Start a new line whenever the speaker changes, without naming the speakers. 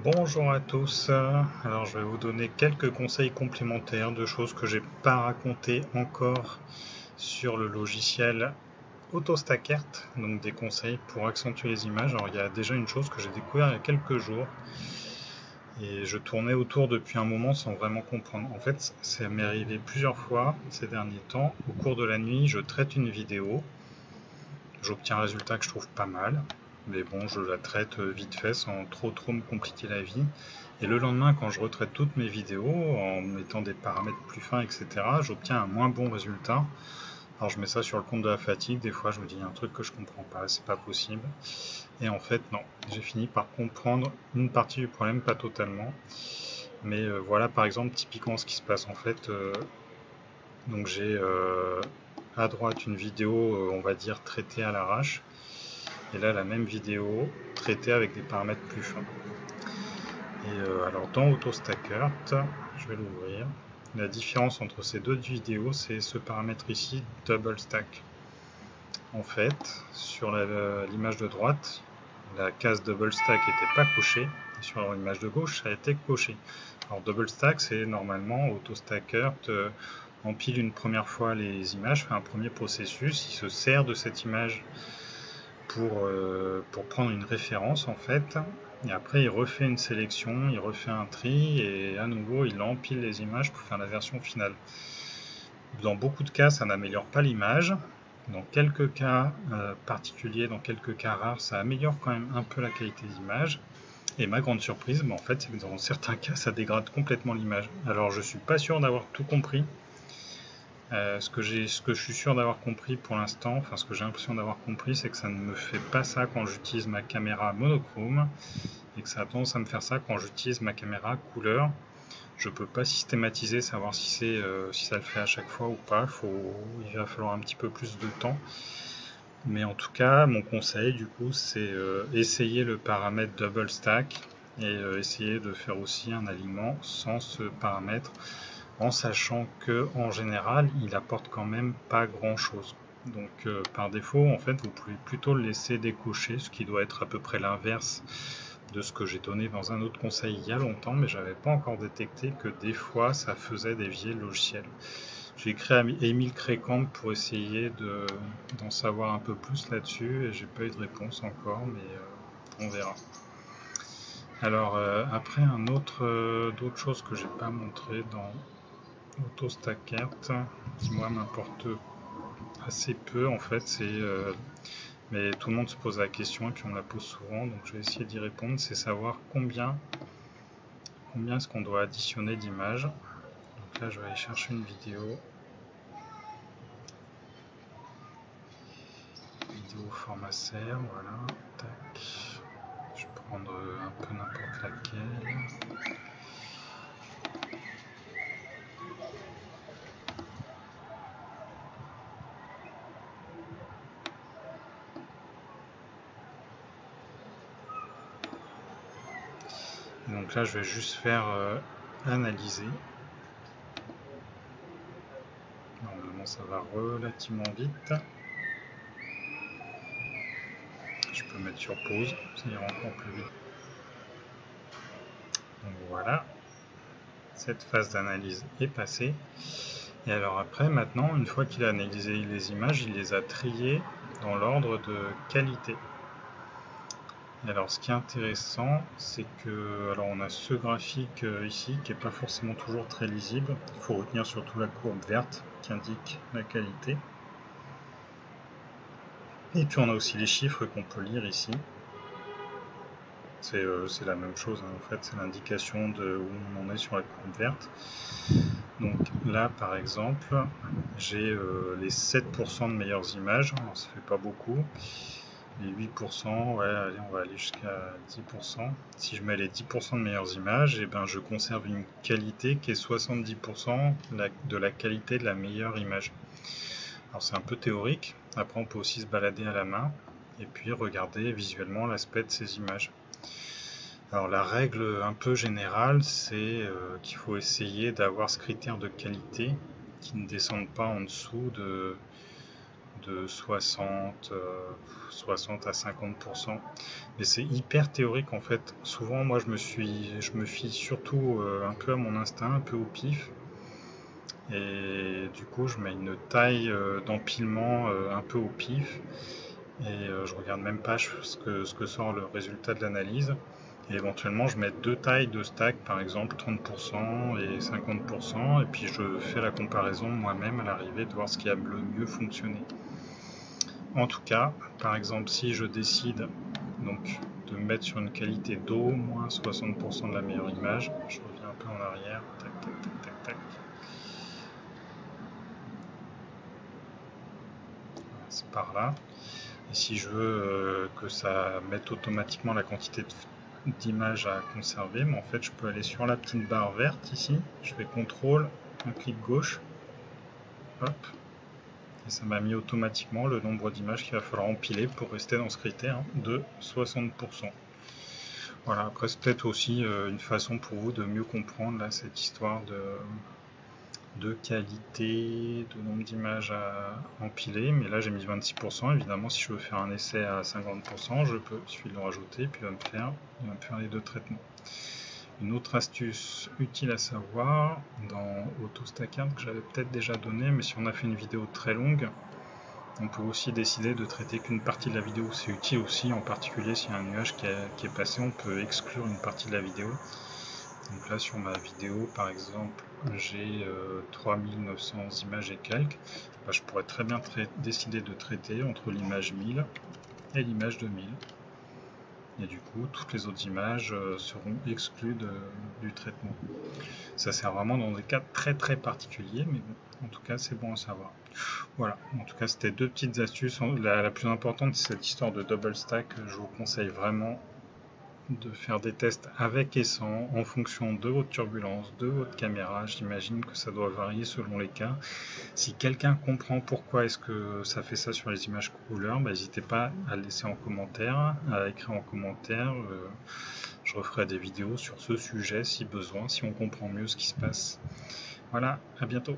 Bonjour à tous, alors je vais vous donner quelques conseils complémentaires de choses que j'ai pas racontées encore sur le logiciel AutoStackert, donc des conseils pour accentuer les images. Alors il y a déjà une chose que j'ai découvert il y a quelques jours et je tournais autour depuis un moment sans vraiment comprendre. En fait, ça m'est arrivé plusieurs fois ces derniers temps. Au cours de la nuit, je traite une vidéo, j'obtiens un résultat que je trouve pas mal, mais bon, je la traite vite fait sans trop me compliquer la vie. Et le lendemain, quand je retraite toutes mes vidéos en mettant des paramètres plus fins, etc., j'obtiens un moins bon résultat. Alors je mets ça sur le compte de la fatigue, des fois je me dis il y a un truc que je comprends pas, c'est pas possible. Et en fait non, j'ai fini par comprendre une partie du problème, pas totalement. Mais voilà par exemple typiquement ce qui se passe en fait. Donc j'ai à droite une vidéo, on va dire, traitée à l'arrache. Et là la même vidéo traitée avec des paramètres plus fins. Et alors dans AutoStackert, je vais l'ouvrir. La différence entre ces deux vidéos, c'est ce paramètre ici, Double Stack. En fait, sur l'image de droite, la case Double Stack n'était pas cochée, et sur l'image de gauche, ça a été coché. Alors Double Stack, c'est normalement AutoStackert empile une première fois les images, fait un premier processus, il se sert de cette image pour prendre une référence en fait, et après il refait une sélection, il refait un tri, et à nouveau il empile les images pour faire la version finale. Dans beaucoup de cas, ça n'améliore pas l'image. Dans quelques cas particuliers, dans quelques cas rares, ça améliore quand même un peu la qualité d'image. Et ma grande surprise, en fait, c'est que dans certains cas, ça dégrade complètement l'image. Alors, je suis pas sûr d'avoir tout compris. Ce que je suis sûr d'avoir compris pour l'instant, enfin ce que j'ai l'impression d'avoir compris, c'est que ça ne me fait pas ça quand j'utilise ma caméra monochrome, et que ça a tendance à me faire ça quand j'utilise ma caméra couleur. Je peux pas systématiser, savoir si ça le fait à chaque fois ou pas. Il va falloir un petit peu plus de temps. Mais en tout cas, mon conseil du coup, c'est essayer le paramètre Double Stack et essayer de faire aussi un alignement sans ce paramètre, en sachant que en général, il apporte quand même pas grand chose. Donc par défaut, en fait, vous pouvez plutôt le laisser décocher, ce qui doit être à peu près l'inverse de ce que j'ai donné dans un autre conseil il y a longtemps, mais j'avais pas encore détecté que des fois ça faisait dévier le logiciel. J'ai écrit à Emile Crécamp pour essayer d'en savoir un peu plus là-dessus et j'ai pas eu de réponse encore, mais on verra. Alors après d'autres choses que j'ai pas montré dans AutoStackert, qui moi m'importe assez peu en fait, mais tout le monde se pose la question et puis on me la pose souvent, donc je vais essayer d'y répondre, c'est savoir combien est-ce qu'on doit additionner d'images. Donc là je vais aller chercher une vidéo format serre, voilà, tac, je vais prendre un peu n'importe laquelle. Donc là je vais juste faire analyser. Normalement ça va relativement vite. Je peux mettre sur pause, ça ira encore plus vite. Donc voilà, cette phase d'analyse est passée. Et alors après, maintenant, une fois qu'il a analysé les images, il les a triées dans l'ordre de qualité. Et alors ce qui est intéressant, c'est que alors on a ce graphique ici qui n'est pas forcément toujours très lisible. Il faut retenir surtout la courbe verte qui indique la qualité. Et puis on a aussi les chiffres qu'on peut lire ici. C'est la même chose, hein, en fait, c'est l'indication de où on en est sur la courbe verte. Donc là par exemple, j'ai les 7% de meilleures images, alors ça fait pas beaucoup. Les 8%, ouais, allez, on va aller jusqu'à 10%. Si je mets les 10% de meilleures images, et ben je conserve une qualité qui est 70% de la qualité de la meilleure image. Alors c'est un peu théorique, après on peut aussi se balader à la main et puis regarder visuellement l'aspect de ces images. Alors la règle un peu générale, c'est qu'il faut essayer d'avoir ce critère de qualité qui ne descende pas en dessous de de 60 à 50%. Mais c'est hyper théorique en fait. Souvent, moi, je me fie surtout un peu à mon instinct, un peu au pif. Et du coup, je mets une taille d'empilement un peu au pif. Et je regarde même pas ce que sort le résultat de l'analyse. Et éventuellement, je mets deux tailles de stack, par exemple 30% et 50%, et puis je fais la comparaison moi-même à l'arrivée de voir ce qui a le mieux fonctionné. En tout cas, par exemple, si je décide donc de me mettre sur une qualité d'au moins 60% de la meilleure image, je reviens un peu en arrière, tac, tac, tac, tac, tac. C'est par là. Et si je veux que ça mette automatiquement la quantité d'images à conserver, mais en fait je peux aller sur la petite barre verte ici, je fais CTRL, un clic gauche, hop, et ça m'a mis automatiquement le nombre d'images qu'il va falloir empiler pour rester dans ce critère de 60%. Voilà, après c'est peut-être aussi une façon pour vous de mieux comprendre là, cette histoire de qualité, de nombre d'images à empiler, mais là j'ai mis 26%, évidemment si je veux faire un essai à 50%, je peux, il suffit de le rajouter, puis il va me faire les deux traitements. Une autre astuce utile à savoir, dans AutoStackart, que j'avais peut-être déjà donné, mais si on a fait une vidéo très longue, on peut aussi décider de traiter qu'une partie de la vidéo. C'est utile aussi, en particulier s'il y a un nuage qui est passé, on peut exclure une partie de la vidéo. Donc là sur ma vidéo par exemple j'ai 3900 images et quelques, je pourrais très bien décider de traiter entre l'image 1000 et l'image 2000. Et du coup toutes les autres images seront exclues du traitement. Ça sert vraiment dans des cas très très particuliers, mais bon, en tout cas c'est bon à savoir. Voilà, en tout cas c'était deux petites astuces. La plus importante c'est cette histoire de double stack, je vous conseille vraiment de faire des tests avec et sans en fonction de votre turbulence, de votre caméra. J'imagine que ça doit varier selon les cas. Si quelqu'un comprend pourquoi est-ce que ça fait ça sur les images couleurs, n'hésitez pas à le laisser en commentaire, à écrire en commentaire. Je referai des vidéos sur ce sujet si besoin, si on comprend mieux ce qui se passe. Voilà, à bientôt.